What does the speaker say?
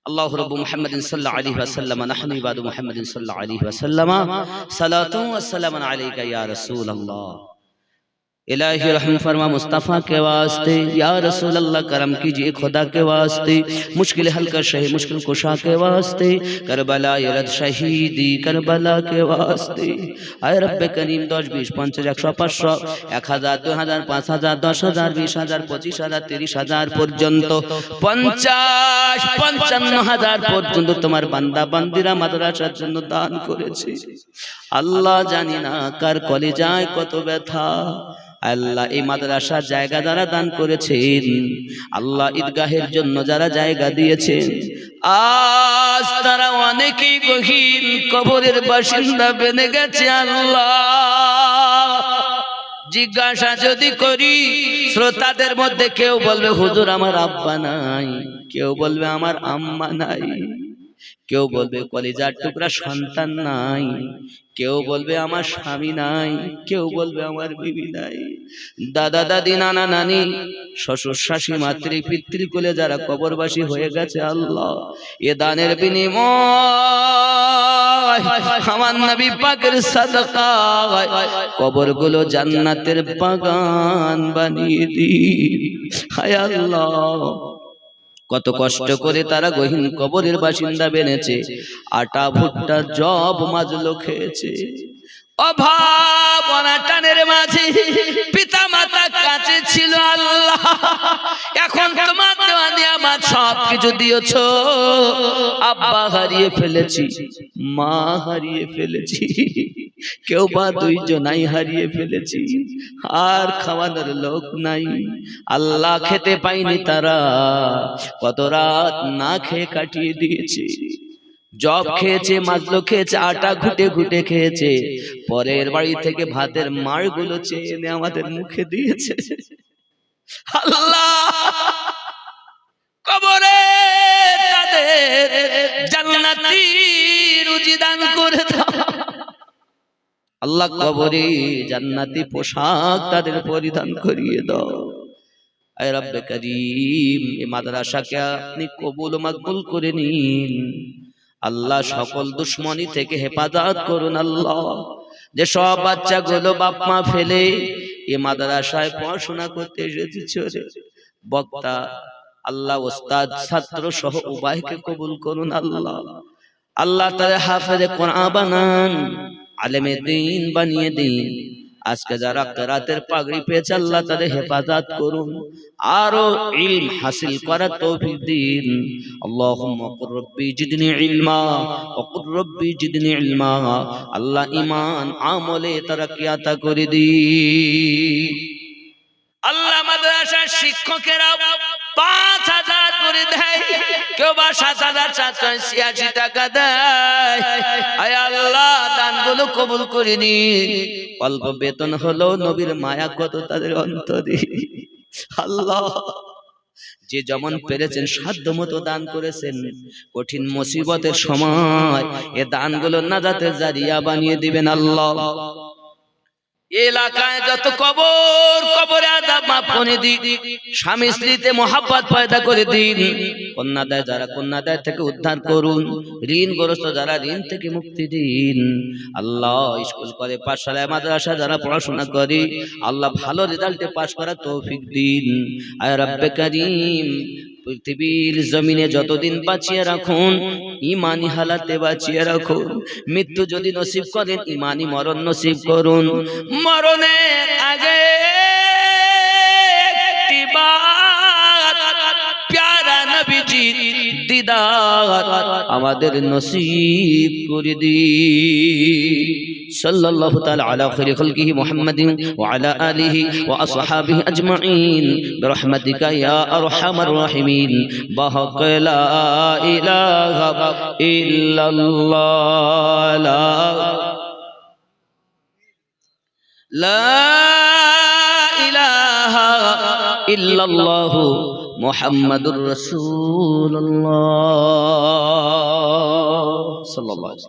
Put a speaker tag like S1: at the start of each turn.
S1: الله رب محمد صلى الله عليه وسلم نحن عباد محمد صلى الله عليه وسلم صلاة والسلام عليك يا رسول الله इलाही रहम फरमा मुस्तफ़ा के वास्ते या रसूल अल्लाह करम कीजिए खुदा के वास्ते मुश्किल हल कर शही मुश्किल कुशा के वास्ते करबला यरद शहीदी करबला के वास्ते आय रब्बे करीम 10 20 50 100 500 1000 2000 5000 10000 20000 25000 30000 পর্যন্ত 50 55000 পর্যন্ত তোমার বান্দা বান্দিরা মাদ্রাসার জন্য দান করেছে আল্লাহ জানি না কার কলিজায় কত ব্যথা আল্লাহ এই মাদ্রাসার জায়গা যারা দান করেছেন আল্লাহ ঈদগাহের জন্য যারা জায়গা দিয়েছেন আজ তারা অনেকেই গহীন কবরের বাসিন্দা বেনে গেছে আল্লাহ জিজ্ঞাসা যদি করি শ্রোতাদের মধ্যে কেউ বলবে হুজুর আমার আব্বা নাই কেউ বলবে আমার আম্মা নাই কেউ বলবে কলিজার টুকরা সন্তান নাই কেউ বলবে আমার স্বামী নাই কেউ বলবে আমার বিবি নাই দাদা দাদি নানা নানি শ্বশুর শাশি মাতৃ পিতৃ কোলে যারা কবরবাসী হয়ে গেছে আল্লাহ এ দানের বিনিময় আমার নবী পাকের সাদকায় কবরগুলো জান্নাতের বাগান বানিয়ে দিন হায় আল্লাহ কত কষ্ট করে তারা গহীন কবরের বাসিন্দা বেনেছে আটা ভুট্টা জব মাজলো খেয়েছে অভাব অনাটনের মাঝে পিতা মাতা কাছে ছিল আল্লাহ এখন তোমার দেওয়া নিয়ামত সব কিছু দিয়েছো আব্বা হারিয়ে ফেলেছি মা হারিয়ে ফেলেছি কেউ বা দুইজনাই হারিয়ে ফেলেছি আর খাওয়ানোর লোক নাই আল্লাহ খেতে পাইনি তারা কত রাত না খেয়ে কাটিয়ে দিয়েছে জব খেয়েছে মাজলো খেয়েছে আটা ঘুটে ঘুটে খেয়েছে পরের বাড়ি থেকে ভাতের মাড়গুলো চেয়ে এনে আমাদের মুখে দিয়েছে আল্লাহ কবরে তাদের জান্নাতি রুজি দান করে দাও আল্লাহ কবরে জান্নাতি পোশাক তাদের পরিধান করিয়ে দাও আয় রব্বে করিম এই মাদ্রাসাকে আপনি কবুল ও মকবুল করে নিন আল্লাহ সকল দুশমনি থেকে হেফাজত করুন আল্লাহ যে সব বাচ্চাগুলো বাপ মা ফেলে এই মাদ্রাসায় পড়াশোনা করতে এসেছে বক্তা আল্লাহ ওস্তাদ ছাত্র সহ উভয়কে কবুল করুন আল্লাহ আল্লাহ তাআলা হাফেজে কোরআন বানান আলেমে দ্বীন বানিয়ে দিন আজকে যারা কিরাতের পাগড়ি পেয়েছে আল্লাহ তাদের হেফাজত করুন আরো ইলম হাসিল করার তৌফিক দিন আল্লাহুম্মা কুর রব্বি জিদনি ইলমা ওয়া কুর রব্বি জিদনি ইলমা আল্লাহ ঈমান আমলে তারাক্কি আতা করে দিন আল্লাহ মাদ্রাসার শিক্ষকেরা 5000 করে দেয় কেউ বা 7786 টাকা দেয় আয় আল্লাহ দানগুলো কবুল করে নিন অল্প বেতন হলো নবীর মায়া কত তাদের অন্তরে আল্লাহ যে যেমন পেরেছেন সাধ্যমতো দান করেছেন কঠিন মুসিবতের সময় এ দানগুলো নাজাতের জারিয়া বানিয়ে দিবেন আল্লাহ এলাকায় যত কবর কবরে আযাব মাফ করে দিন স্বামী স্ত্রীতে মহব্বত পয়দা করে দিন কন্যাদায় যারা কন্যাদায় থেকে উদ্ধার করুন ঋণগ্রস্ত যারা ঋণ থেকে মুক্তি দিন আল্লাহ স্কুল করে পাঠশালায় মাদ্রাসা যারা পড়াশোনা করে আল্লাহ ভালো রেজাল্টে পাস করার তৌফিক দিন আয় রব্বে করিম পৃথিবীর জমিনে যতদিন বাঁচিয়ে রাখুন ঈমানি হালাতে বাঁচিয়ে রাখুন মৃত্যু যদি নসিব করেন ঈমানি মরণ নসিব করুন মরণের আগে একটিবার প্যারা নবীজির দিদার আমাদের নসিব করে দিন সাল্লাল্লাহু তাআলা আলা খায়রি খালকিহি মুহাম্মাদিন ওয়া আলা আলিহি ওয়া আসহাবিহি আজমাইন বিরহমাতিকা ইয়া আরহামার রাহিমিন বাহাক লা ইলাহা ইল্লাল্লাহ লা ইলাহা ইল্লাল্লাহ মুহাম্মাদুর রাসূলুল্লাহ সাল্লাল্লাহু